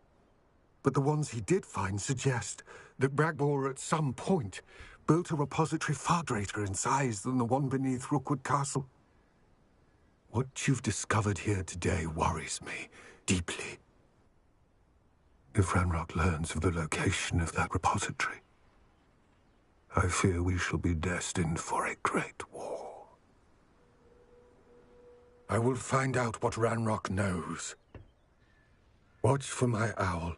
but the ones he did find suggest that Bragbor at some point built a repository far greater in size than the one beneath Rookwood Castle. What you've discovered here today worries me deeply. If Ranrock learns of the location of that repository, I fear we shall be destined for a great war. I will find out what Ranrock knows. Watch for my owl